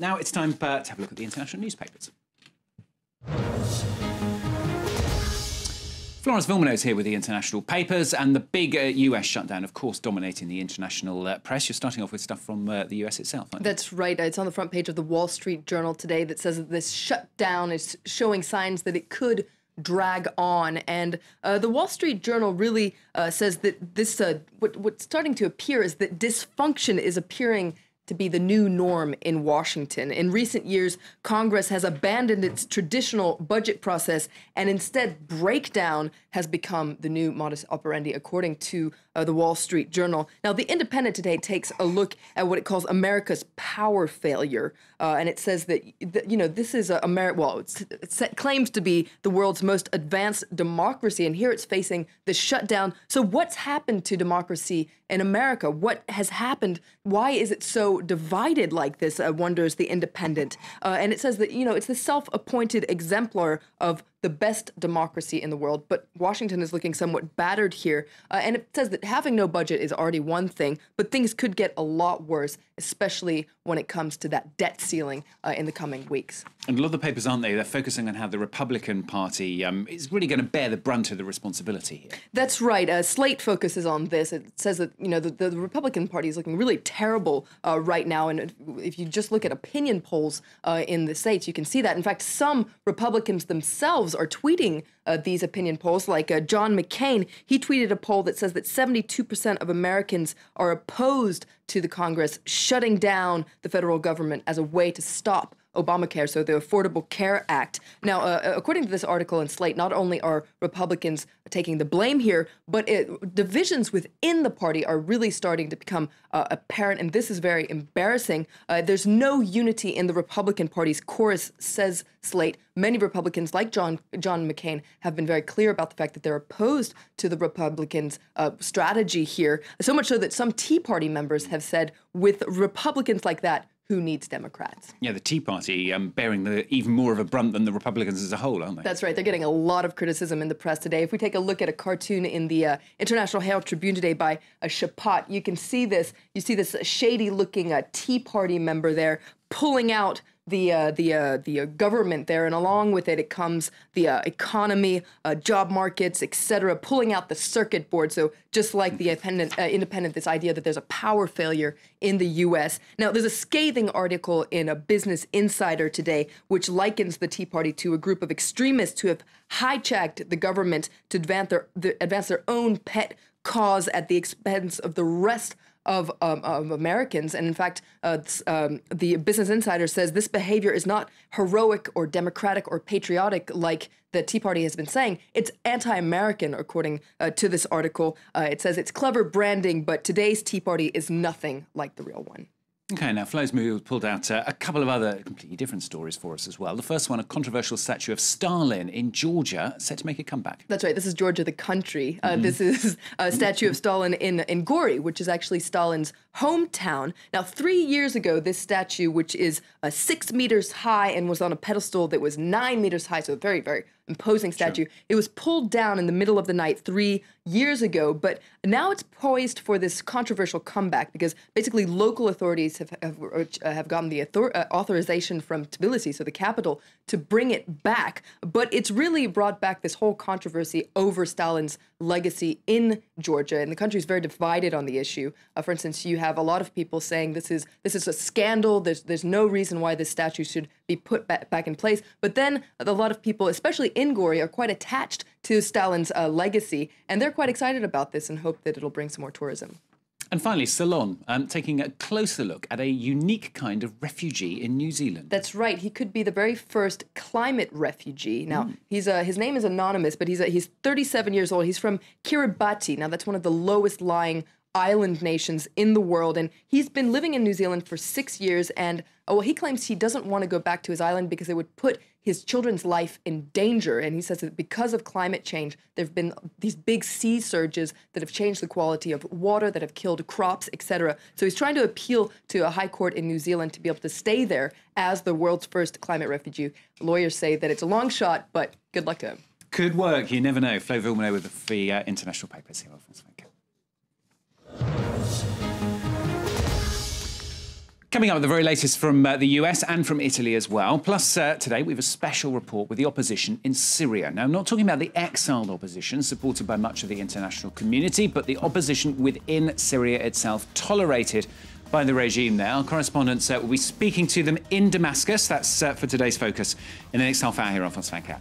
Now it's time to have a look at the international newspapers. Florence Vilmanot's here with the international papers, and the big US shutdown, of course, dominating the international press. You're starting off with stuff from the US itself, aren't you? That's right. It's on the front page of the Wall Street Journal today that says that this shutdown is showing signs that it could drag on. And the Wall Street Journal really says that this, what's starting to appear is that dysfunction is appearing to be the new norm in Washington. In recent years, Congress has abandoned its traditional budget process, and instead breakdown has become the new modus operandi, according to the Wall Street Journal. Now, The Independent today takes a look at what it calls America's power failure, and it says that, this is it claims to be the world's most advanced democracy, and here it's facing the shutdown. So what's happened to democracy in America? What has happened? Why is it so divided like this, wonders The Independent. And it says that, it's the self-appointed exemplar of the best democracy in the world, but Washington is looking somewhat battered here. And it says that having no budget is already one thing, but things could get a lot worse, especially when it comes to that debt ceiling in the coming weeks. And a lot of the papers, aren't they? They're focusing on how the Republican Party is really going to bear the brunt of the responsibility here. That's right. Slate focuses on this. It says that, the Republican Party is looking really terrible right now. And if you just look at opinion polls in the states, you can see that. In fact, some Republicans themselves are tweeting these opinion polls, like John McCain. He tweeted a poll that says that 72% of Americans are opposed to the Congress shutting down the federal government as a way to stop Obamacare, so the Affordable Care Act. Now, according to this article in Slate, not only are Republicans taking the blame here, but divisions within the party are really starting to become apparent, and this is very embarrassing. There's no unity in the Republican Party's chorus, says Slate. Many Republicans, like John McCain, have been very clear about the fact that they're opposed to the Republicans' strategy here, so much so that some Tea Party members have said, with Republicans like that, who needs Democrats? Yeah, the Tea Party bearing even more of a brunt than the Republicans as a whole, aren't they? That's right. They're getting a lot of criticism in the press today. If we take a look at a cartoon in the International Herald Tribune today by Chapat, you can see this. You see this shady-looking Tea Party member there pulling out the government there, and along with it comes the economy, job markets, etc., pulling out the circuit board. So just like the Independent, this idea that there's a power failure in the U.S. Now, there's a scathing article in a Business Insider today which likens the Tea Party to a group of extremists who have hijacked the government to advance their own pet cause at the expense of the rest of Americans. And in fact, the Business Insider says this behavior is not heroic or democratic or patriotic like the Tea Party has been saying. It's anti-American, according to this article. It says it's clever branding, but today's Tea Party is nothing like the real one. OK, now Flo's pulled out a couple of other completely different stories for us as well. The first one, a controversial statue of Stalin in Georgia set to make a comeback. That's right. This is Georgia, the country. This is a statue of Stalin in Gori, which is actually Stalin's hometown. Now, 3 years ago, this statue, which is 6 meters high and was on a pedestal that was 9 meters high, so a very, very imposing statue. Sure. It was pulled down in the middle of the night 3 years ago, but now it's poised for this controversial comeback because basically local authorities have gotten the authorization from Tbilisi, so the capital, to bring it back. But it's really brought back this whole controversy over Stalin's legacy in Georgia, and the country is very divided on the issue. For instance, you have a lot of people saying this is a scandal. There's no reason why this statue should be put back in place. But then a lot of people, especially in Gori, are quite attached to Stalin's legacy, and they're quite excited about this and hope that it'll bring some more tourism. And finally, Stalin, taking a closer look at a unique kind of refugee in New Zealand. That's right. He could be the very first climate refugee. Now, his name is anonymous, but he's 37 years old. He's from Kiribati. Now, that's one of the lowest lying island nations in the world, and he's been living in New Zealand for 6 years, and he claims he doesn't want to go back to his island because it would put his children's life in danger. And he says that because of climate change, there have been these big sea surges that have changed the quality of water, that have killed crops, etc. So he's trying to appeal to a high court in New Zealand to be able to stay there as the world's first climate refugee. Lawyers say that it's a long shot, but good luck to him. Could work. You never know. Flo Vilmanot with the international papers here. Coming up, the very latest from the US and from Italy as well. Plus, today we have a special report with the opposition in Syria. Now, I'm not talking about the exiled opposition supported by much of the international community, but the opposition within Syria itself, tolerated by the regime there. Our correspondents will be speaking to them in Damascus. That's for today's focus in the next half hour here on France 24.